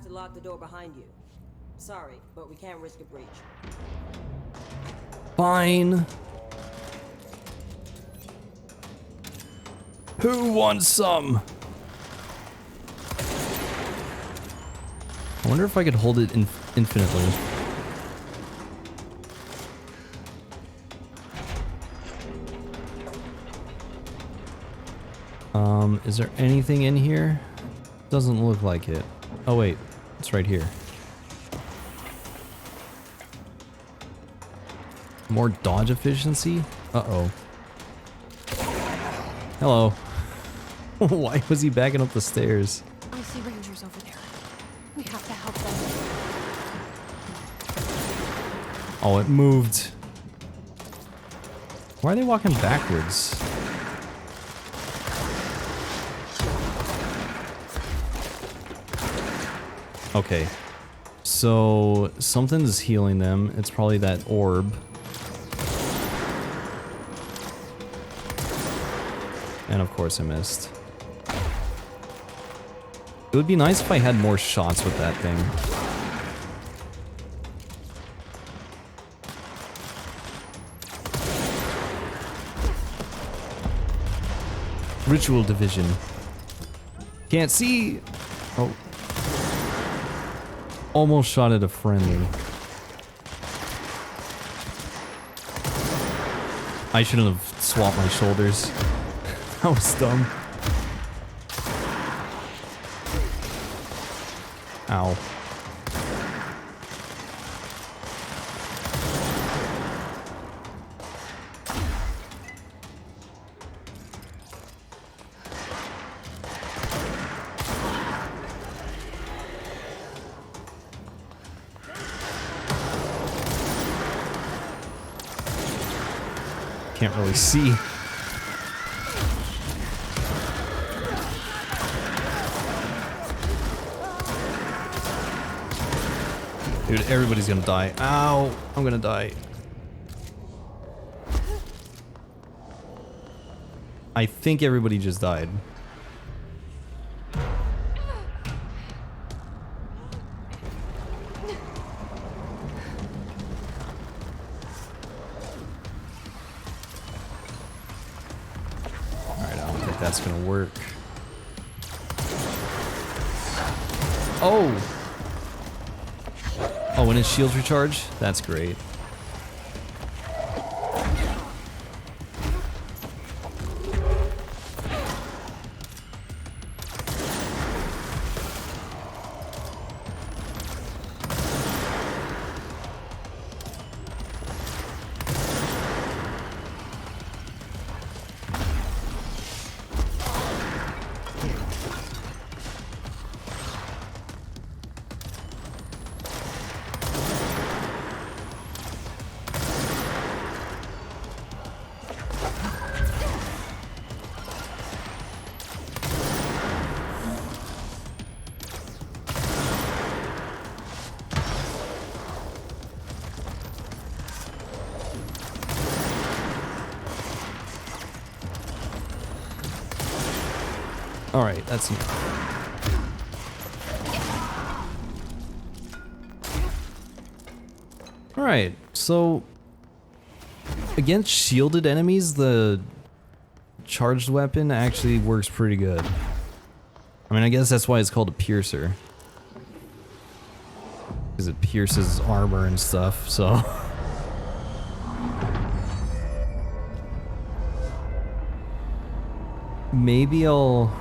have to lock the door behind you. Sorry, but we can't risk a breach. Fine. Who wants some? I wonder if I could hold it infinitely. Is there anything in here? Doesn't look like it. Oh wait, it's right here. More dodge efficiency? Uh-oh. Hello. Why was he backing up the stairs? I see rangers over there. We have to help them. Oh, it moved. Why are they walking backwards? Okay. So, something's healing them. It's probably that orb. And of course I missed. It would be nice if I had more shots with that thing. Ritual division. Can't see! Oh. Almost shot at a friendly. I shouldn't have swapped my shoulders. That was dumb. Ow. Can't really see. Dude, everybody's gonna die. Ow! I'm gonna die. I think everybody just died. Alright, I don't think that's gonna work. Oh! Oh, when his shields recharge? That's great. Alright, that's enough. Alright, so against shielded enemies, the charged weapon actually works pretty good. I mean, I guess that's why it's called a piercer. Because it pierces armor and stuff, so... Maybe I'll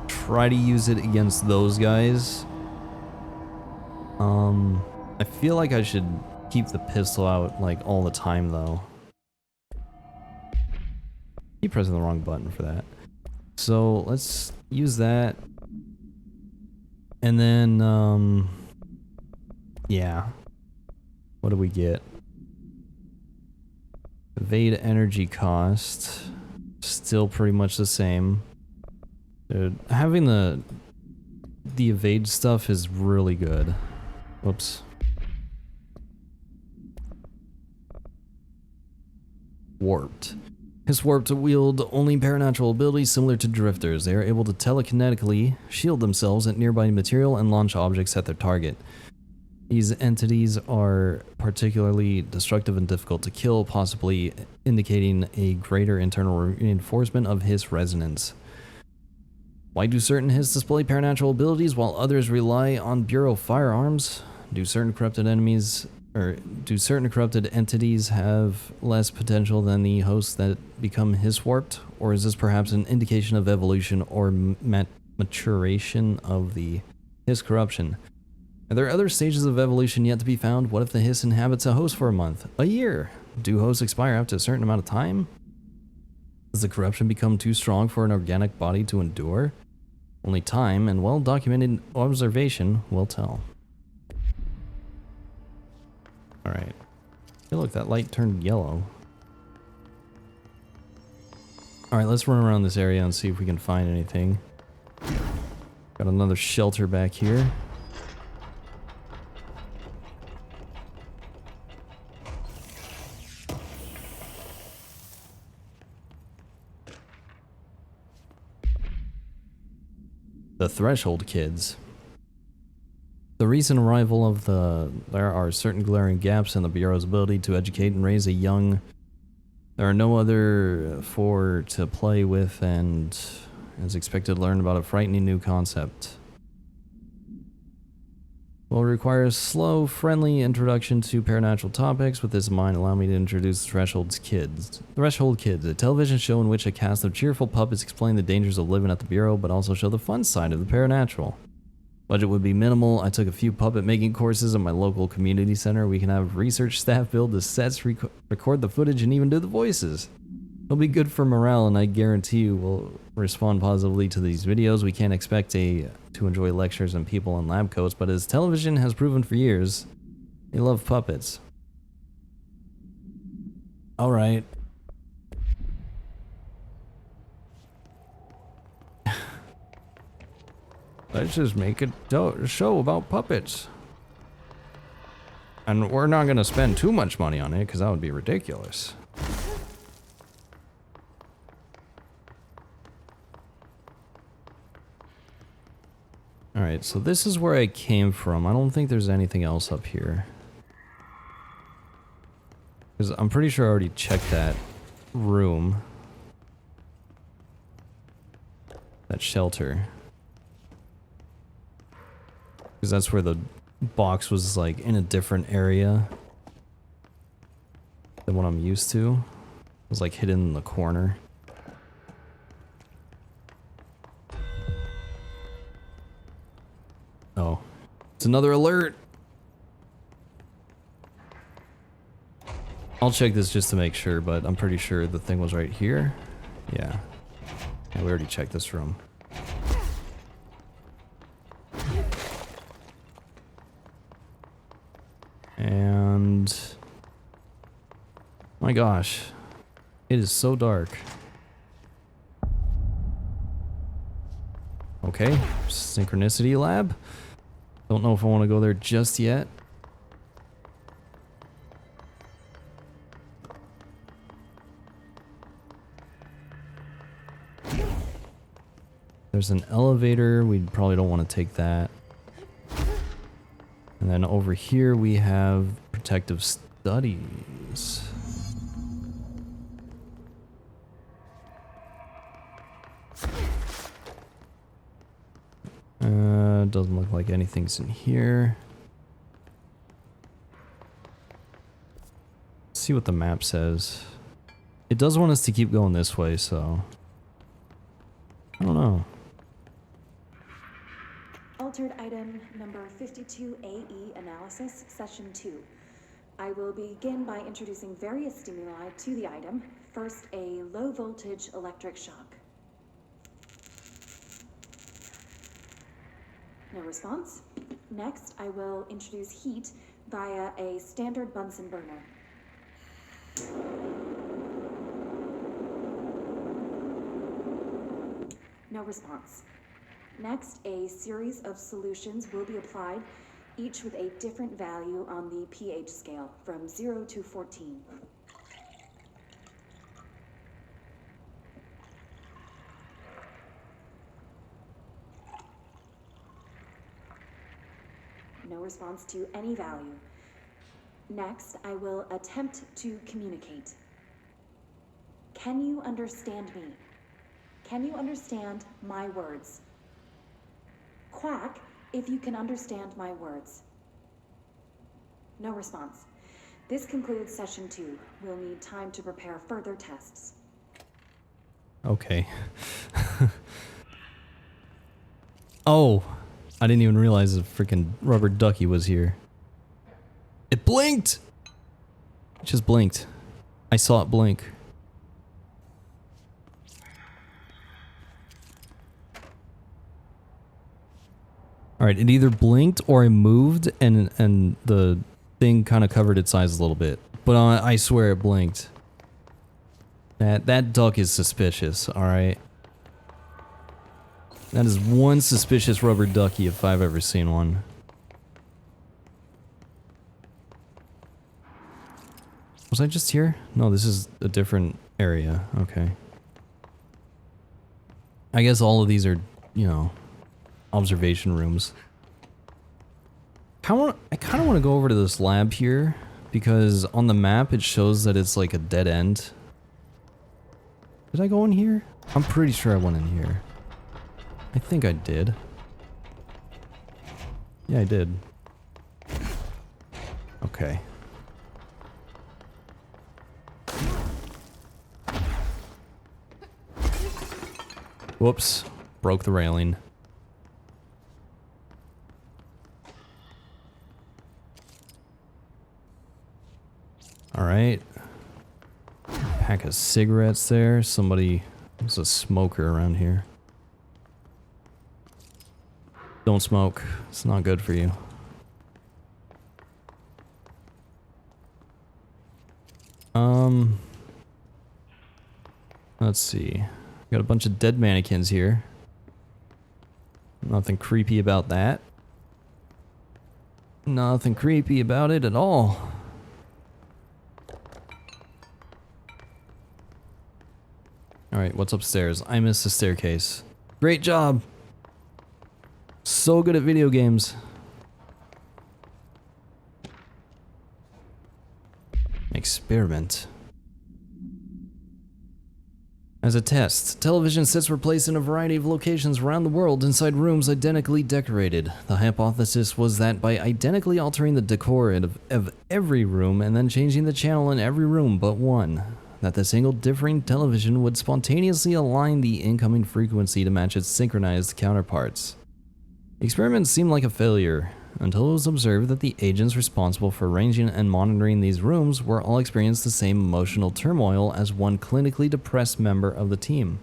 try to use it against those guys. I feel like I should keep the pistol out like all the time though. Keep pressing the wrong button for that. So let's use that. And then yeah. What do we get? Evade energy cost. Still pretty much the same. Dude, having the evade stuff is really good. Whoops. Warped. His warped wield only paranatural abilities similar to drifters. They are able to telekinetically shield themselves at nearby material and launch objects at their target. These entities are particularly destructive and difficult to kill, possibly indicating a greater internal reinforcement of Hiss resonance. Why do certain Hiss display paranatural abilities while others rely on Bureau firearms? Do certain corrupted entities have less potential than the hosts that become Hiss warped? Or is this perhaps an indication of evolution or maturation of the Hiss corruption? Are there other stages of evolution yet to be found? What if the Hiss inhabits a host for a month? A year? Do hosts expire after a certain amount of time? Does the corruption become too strong for an organic body to endure? Only time and well-documented observation will tell. Alright. Hey look, that light turned yellow. Alright, let's run around this area and see if we can find anything. Got another shelter back here. The Threshold Kids. The recent arrival of there are certain glaring gaps in the Bureau's ability to educate and raise a young. There are no other four to play with and is expected to learn about a frightening new concept. Will require a slow, friendly introduction to paranatural topics. With this in mind, allow me to introduce Threshold Kids. Threshold Kids, a television show in which a cast of cheerful puppets explain the dangers of living at the Bureau, but also show the fun side of the paranatural. Budget would be minimal. I took a few puppet making courses at my local community center. We can have research staff build the sets, record the footage, and even do the voices. It'll be good for morale, and I guarantee you will respond positively to these videos. We can't expect to enjoy lectures and people in lab coats, but as television has proven for years, they love puppets. Alright. Let's just make a show about puppets. And we're not going to spend too much money on it, because that would be ridiculous. Alright, so this is where I came from. I don't think there's anything else up here. Because I'm pretty sure I already checked that room. That shelter. Because that's where the box was, like, in a different area than what I'm used to. It was, like, hidden in the corner. Oh, it's another alert. I'll check this just to make sure, but I'm pretty sure the thing was right here. Yeah. Yeah, we already checked this room. And my gosh, it is so dark. Okay, synchronicity lab. Don't know if I want to go there just yet. There's an elevator. We probably don't want to take that. And then over here we have protective studies. Doesn't look like anything's in here. Let's see what the map says. It does want us to keep going this way, so I don't know. Altered item number 52AE analysis, session 2. I will begin by introducing various stimuli to the item. First, a low voltage electric shock. No response. Next, I will introduce heat via a standard Bunsen burner. No response. Next, a series of solutions will be applied, each with a different value on the pH scale, from 0 to 14. No response to any value. Next, I will attempt to communicate. Can you understand me? Can you understand my words? Quack if you can understand my words. No response. This concludes session 2. We'll need time to prepare further tests. Okay. Oh, I didn't even realize the freaking rubber ducky was here. It blinked! It just blinked. I saw it blink. Alright, it either blinked or it moved and the thing kind of covered its eyes a little bit. But I swear it blinked. That duck is suspicious, alright? That is one suspicious rubber ducky if I've ever seen one. Was I just here? No, this is a different area. Okay. I guess all of these are, you know, observation rooms. I kind of want to go over to this lab here because on the map it shows that it's like a dead end. Did I go in here? I'm pretty sure I went in here. I think I did. Yeah, I did. Okay. Whoops. Broke the railing. Alright. Pack of cigarettes there. Somebody was a smoker around here. Don't smoke. It's not good for you. Let's see. Got a bunch of dead mannequins here. Nothing creepy about that. Nothing creepy about it at all. Alright, what's upstairs? I missed the staircase. Great job! So good at video games. Experiment. As a test, television sets were placed in a variety of locations around the world inside rooms identically decorated. The hypothesis was that by identically altering the decor of every room and then changing the channel in every room but one, that the single differing television would spontaneously align the incoming frequency to match its synchronized counterparts. The experiment seemed like a failure, until it was observed that the agents responsible for arranging and monitoring these rooms were all experienced the same emotional turmoil as one clinically depressed member of the team,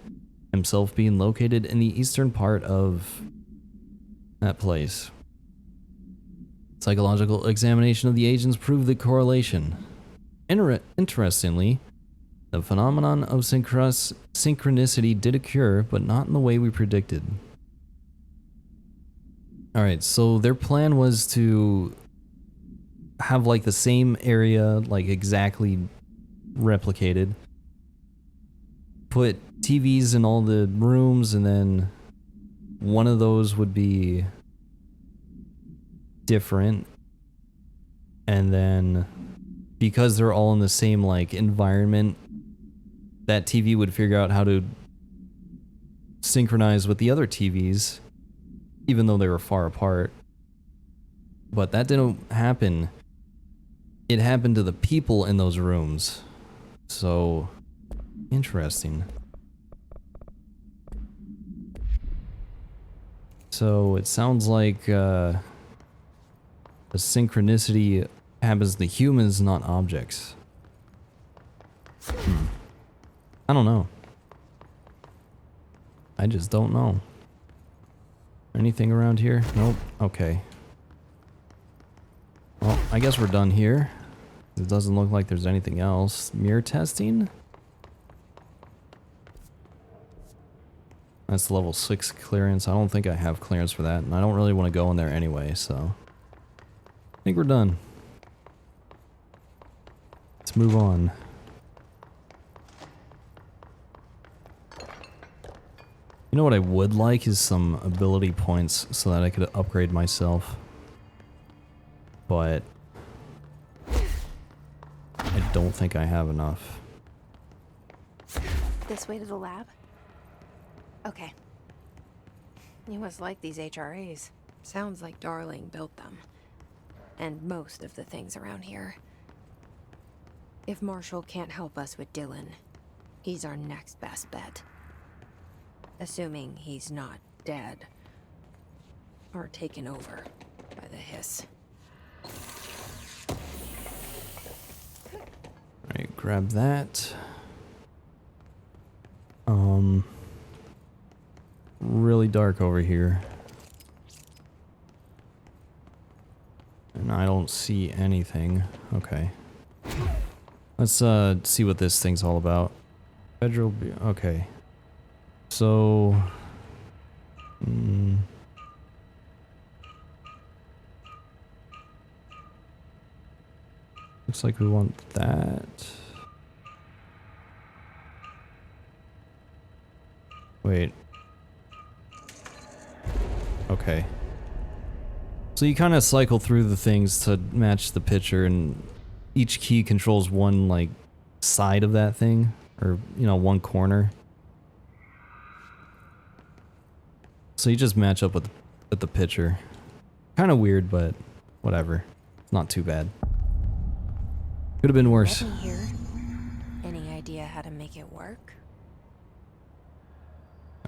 himself being located in the eastern part of that place. Psychological examination of the agents proved the correlation. Interestingly, the phenomenon of synchronicity did occur, but not in the way we predicted. Alright, so their plan was to have like the same area, like exactly replicated. Put TVs in all the rooms and then one of those would be different. And then because they're all in the same like environment, that TV would figure out how to synchronize with the other TVs. Even though they were far apart. But that didn't happen. It happened to the people in those rooms. So, interesting. So, it sounds like the synchronicity happens to humans, not objects. I don't know. I just don't know. Anything around here? Nope. Okay. Well, I guess we're done here. It doesn't look like there's anything else. Mirror testing? That's level 6 clearance. I don't think I have clearance for that, and I don't really want to go in there anyway, so... I think we're done. Let's move on. You know what I would like is some ability points so that I could upgrade myself. but I don't think I have enough. This way to the lab? Okay. You must like these HRAs. Sounds like Darling built them. And most of the things around here. If Marshall can't help us with Dylan, he's our next best bet. Assuming he's not dead. Or taken over by the hiss. Alright, grab that. Really dark over here. And I don't see anything. Okay. Let's see what this thing's all about. Federal okay. So looks like we want that. Wait. Okay. So you kind of cycle through the things to match the picture, and each key controls one, like, side of that thing, or, you know, one corner. So you just match up with the picture. Kind of weird, but whatever. It's not too bad. Could have been worse. Let me hear. Any idea how to make it work?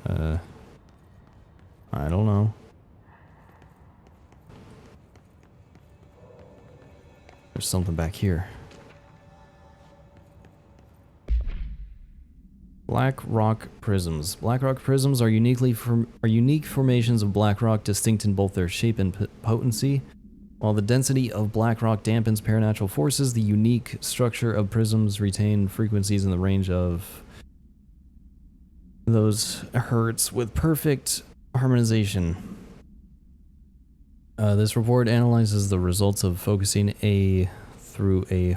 I don't know. There's something back here. Black rock prisms. Black rock prisms are unique formations of black rock, distinct in both their shape and potency. While the density of black rock dampens paranatural forces, the unique structure of prisms retain frequencies in the range of those hertz with perfect harmonization. This report analyzes the results of focusing through a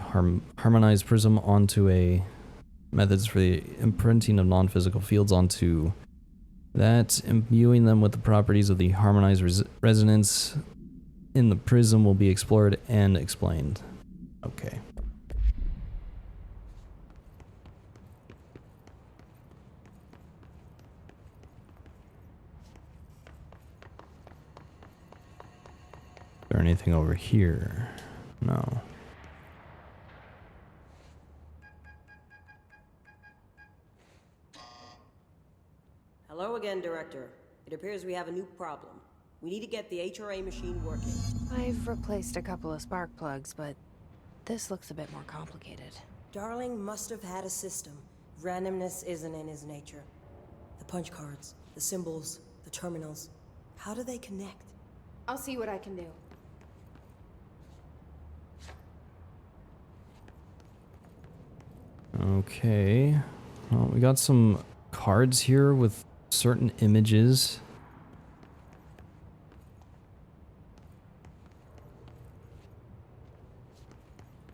harmonized prism onto a methods for the imprinting of non-physical fields onto that, imbuing them with the properties of the harmonized resonance in the prism will be explored and explained. Okay. Is there anything over here? No. Hello again, Director. It appears we have a new problem. We need to get the HRA machine working. I've replaced a couple of spark plugs, but this looks a bit more complicated. Darling must have had a system. Randomness isn't in his nature. The punch cards, the symbols, the terminals. How do they connect? I'll see what I can do. Okay. Well, we got some cards here with certain images.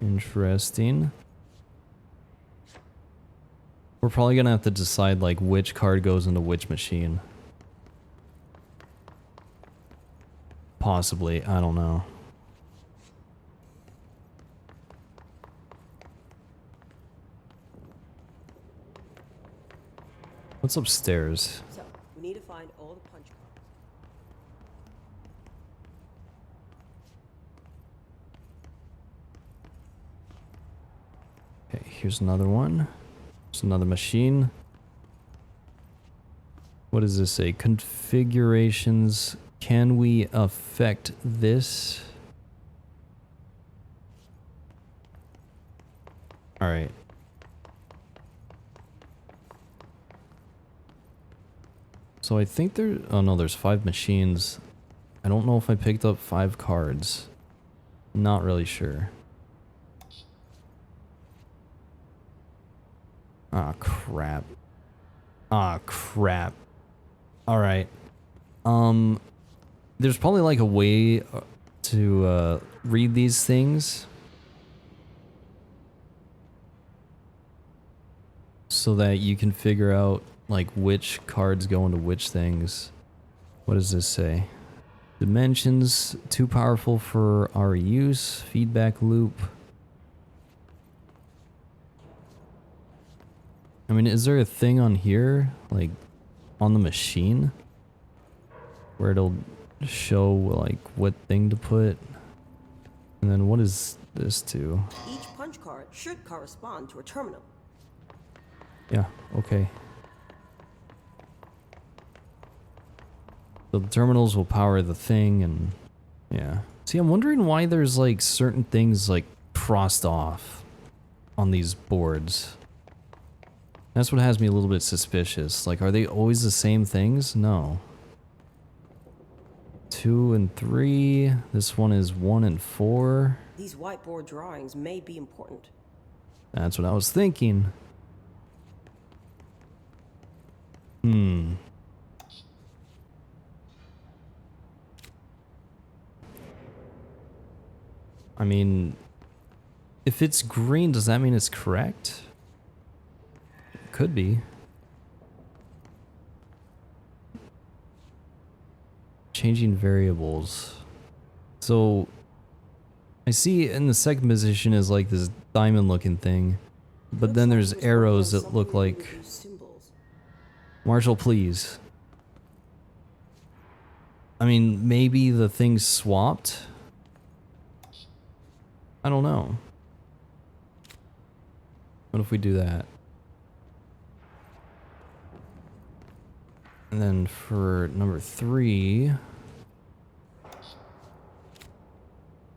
Interesting. We're probably gonna have to decide, like, which card goes into which machine. Possibly, I don't know. What's upstairs? So, we need to find all the punch cards. Okay, here's another one. There's another machine. What does this say? Configurations. Can we affect this? Alright. So I think there... Oh no, there's 5 machines. I don't know if I picked up 5 cards. Not really sure. Ah, crap. Ah, crap. Alright. There's probably like a way to read these things so that you can figure out like which cards go into which things. What does this say? Dimensions, too powerful for our use. Feedback loop. I mean, is there a thing on here, like, on the machine? Where it'll show, like, what thing to put? And then what is this to? Each punch card should correspond to a terminal. Yeah, okay. So the terminals will power the thing and yeah. See, I'm wondering why there's like certain things like crossed off on these boards. That's what has me a little bit suspicious. Like, are they always the same things? No. 2 and 3. This one is 1 and 4. These whiteboard drawings may be important. That's what I was thinking. I mean, if it's green, does that mean it's correct? It could be. Changing variables. So, I see in the second position is like this diamond looking thing. But then there's arrows that look like... Marshall, please. I mean, maybe the thing's swapped? I don't know. What if we do that? And then for number 3...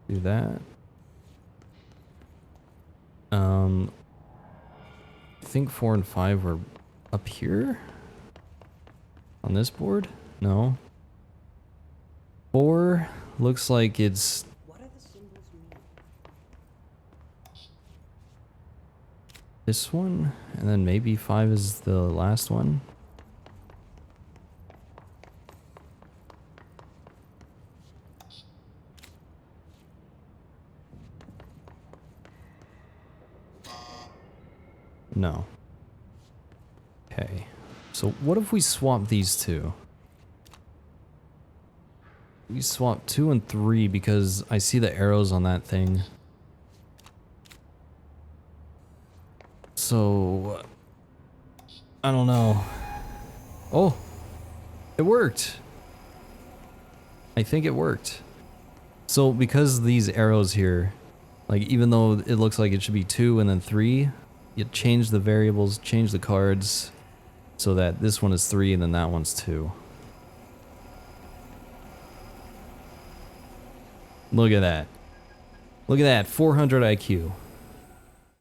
do that. I think 4 and 5 were up here? On this board? No. 4 looks like it's... What do the symbols mean? this one, and then maybe 5 is the last one. No. Okay. So what if we swap these two? We swap 2 and 3 because I see the arrows on that thing. So I don't know. Oh, it worked. I think it worked. So because these arrows here, like even though it looks like it should be 2 and then 3, you change the variables, change the cards so that this one is 3 and then that one's 2. Look at that. Look at that, 400 IQ.